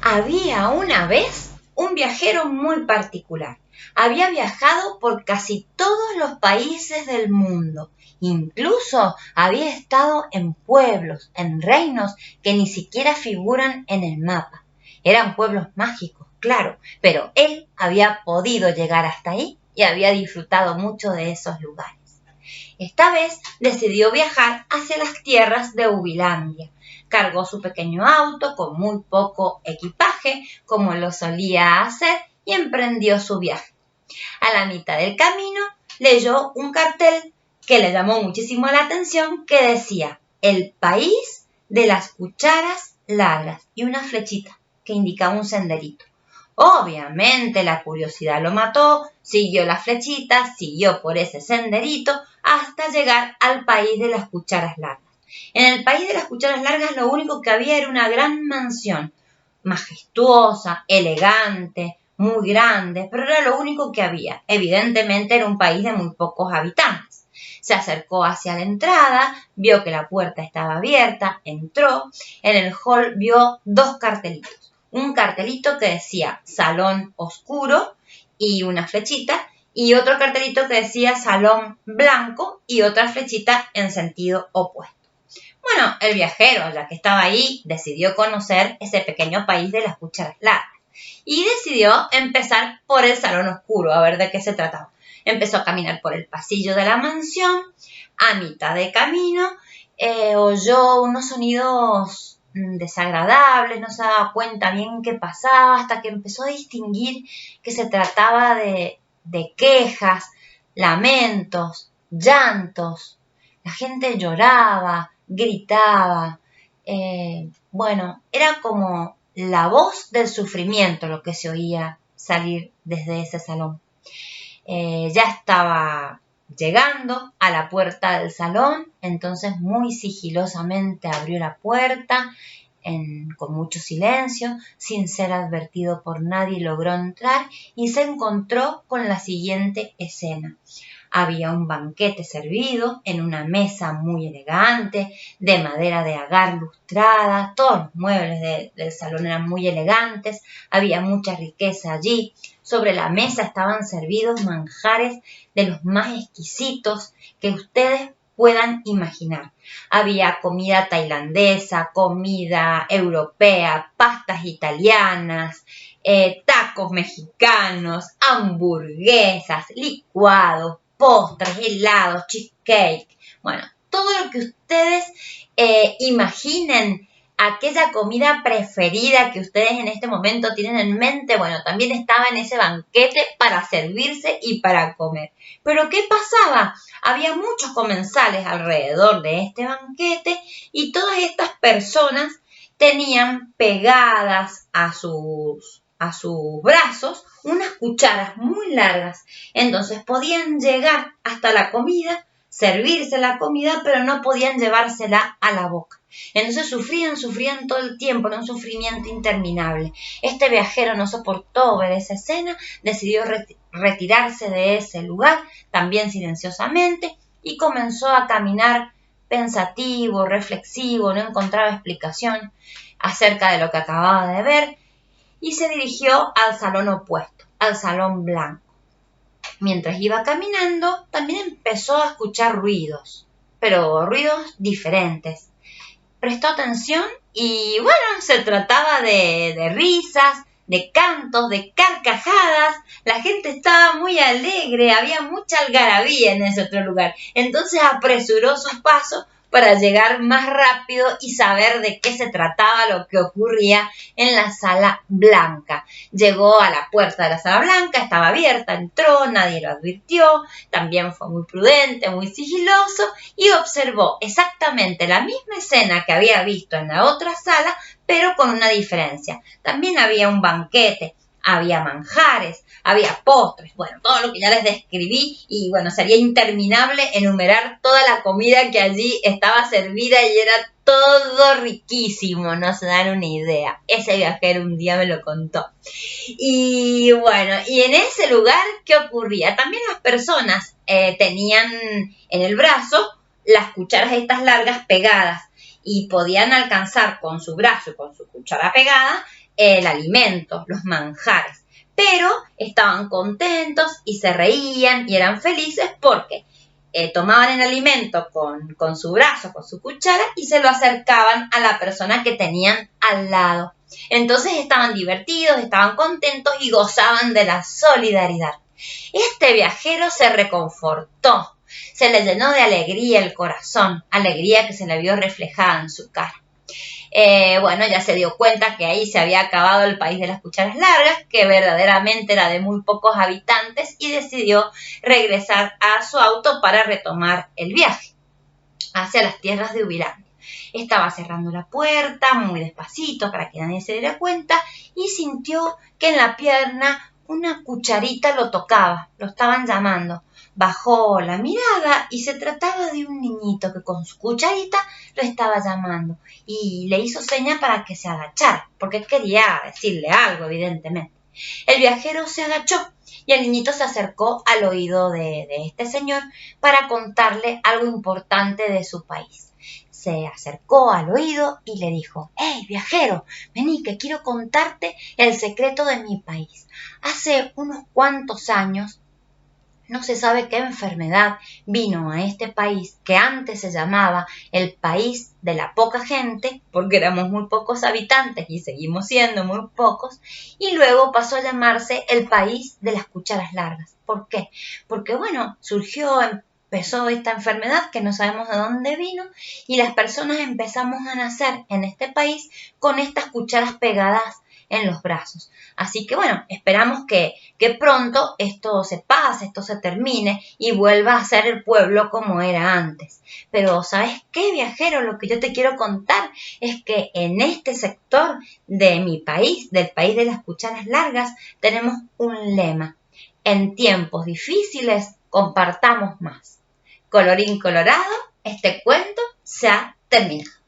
Había una vez un viajero muy particular. Había viajado por casi todos los países del mundo. Incluso había estado en pueblos, en reinos que ni siquiera figuran en el mapa. Eran pueblos mágicos, claro, pero él había podido llegar hasta ahí y había disfrutado mucho de esos lugares. Esta vez decidió viajar hacia las tierras de Ubilandia. Cargó su pequeño auto con muy poco equipaje, como lo solía hacer, y emprendió su viaje. A la mitad del camino leyó un cartel que le llamó muchísimo la atención, que decía: el país de las cucharas largas, y una flechita que indicaba un senderito. Obviamente la curiosidad lo mató, siguió la flechita, siguió por ese senderito hasta llegar al país de las cucharas largas. En el país de las cucharas largas lo único que había era una gran mansión, majestuosa, elegante, muy grande, pero era lo único que había. Evidentemente era un país de muy pocos habitantes. Se acercó hacia la entrada, vio que la puerta estaba abierta, entró. En el hall vio dos cartelitos. Un cartelito que decía salón oscuro y una flechita, y otro cartelito que decía salón blanco y otra flechita en sentido opuesto. Bueno, el viajero, ya que estaba ahí, decidió conocer ese pequeño país de las cucharas largas y decidió empezar por el salón oscuro, a ver de qué se trataba. Empezó a caminar por el pasillo de la mansión. A mitad de camino oyó unos sonidos desagradables, no se daba cuenta bien qué pasaba, hasta que empezó a distinguir que se trataba de quejas, lamentos, llantos. La gente lloraba, gritaba. Bueno, era como la voz del sufrimiento lo que se oía salir desde ese salón. Ya estaba llegando a la puerta del salón, entonces muy sigilosamente abrió la puerta, con mucho silencio, sin ser advertido por nadie, logró entrar y se encontró con la siguiente escena. Había un banquete servido en una mesa muy elegante, de madera de agar lustrada. Todos los muebles del salón eran muy elegantes, había mucha riqueza allí. Sobre la mesa estaban servidos manjares de los más exquisitos que ustedes puedan imaginar. Había comida tailandesa, comida europea, pastas italianas, tacos mexicanos, hamburguesas, licuados, postres, helados, cheesecake. Bueno, todo lo que ustedes imaginen, aquella comida preferida que ustedes en este momento tienen en mente, bueno, también estaba en ese banquete para servirse y para comer. Pero ¿qué pasaba? Había muchos comensales alrededor de este banquete y todas estas personas tenían pegadas a sus brazos unas cucharas muy largas. Entonces podían llegar hasta la comida, servirse la comida, pero no podían llevársela a la boca. Entonces sufrían todo el tiempo, era un sufrimiento interminable. Este viajero no soportó ver esa escena, decidió retirarse de ese lugar, también silenciosamente, y comenzó a caminar pensativo, reflexivo, no encontraba explicación acerca de lo que acababa de ver, y se dirigió al salón opuesto, al salón blanco. Mientras iba caminando, también empezó a escuchar ruidos, pero ruidos diferentes. Prestó atención y bueno, se trataba de risas, de cantos, de carcajadas. La gente estaba muy alegre, había mucha algarabía en ese otro lugar. Entonces apresuró sus pasos para llegar más rápido y saber de qué se trataba lo que ocurría en la sala blanca. Llegó a la puerta de la sala blanca, estaba abierta, entró, nadie lo advirtió, también fue muy prudente, muy sigiloso y observó exactamente la misma escena que había visto en la otra sala, pero con una diferencia. También había un banquete, había manjares, había postres, bueno, todo lo que ya les describí y bueno, sería interminable enumerar toda la comida que allí estaba servida y era todo riquísimo, no se dan una idea. Ese viajero un día me lo contó. Y bueno, y en ese lugar, ¿qué ocurría? También las personas tenían en el brazo las cucharas estas largas pegadas y podían alcanzar con su brazo y con su cuchara pegada el alimento, los manjares. Pero estaban contentos y se reían y eran felices porque tomaban el alimento con su brazo, con su cuchara y se lo acercaban a la persona que tenían al lado. Entonces estaban divertidos, estaban contentos y gozaban de la solidaridad. Este viajero se reconfortó, se le llenó de alegría el corazón, alegría que se le vio reflejada en su cara. Bueno, ya se dio cuenta que ahí se había acabado el país de las cucharas largas, que verdaderamente era de muy pocos habitantes, y decidió regresar a su auto para retomar el viaje hacia las tierras de Ubilandia. Estaba cerrando la puerta muy despacito para que nadie se diera cuenta y sintió que en la pierna una cucharita lo tocaba, lo estaban llamando. Bajó la mirada y se trataba de un niñito que con su cucharita lo estaba llamando y le hizo seña para que se agachara, porque quería decirle algo, evidentemente. El viajero se agachó y el niñito se acercó al oído de este señor para contarle algo importante de su país. Se acercó al oído y le dijo: «¡Hey, viajero! Vení, que quiero contarte el secreto de mi país. Hace unos cuantos años, no se sabe qué enfermedad vino a este país que antes se llamaba el país de la poca gente, porque éramos muy pocos habitantes y seguimos siendo muy pocos, y luego pasó a llamarse el país de las cucharas largas. ¿Por qué? Porque, bueno, empezó esta enfermedad que no sabemos de dónde vino y las personas empezamos a nacer en este país con estas cucharas pegadas en los brazos. Así que bueno, esperamos que pronto esto se pase, esto se termine y vuelva a ser el pueblo como era antes. Pero ¿sabes qué, viajero? Lo que yo te quiero contar es que en este sector de mi país, del país de las cucharas largas, tenemos un lema: en tiempos difíciles compartamos más. Colorín colorado, este cuento se ha terminado.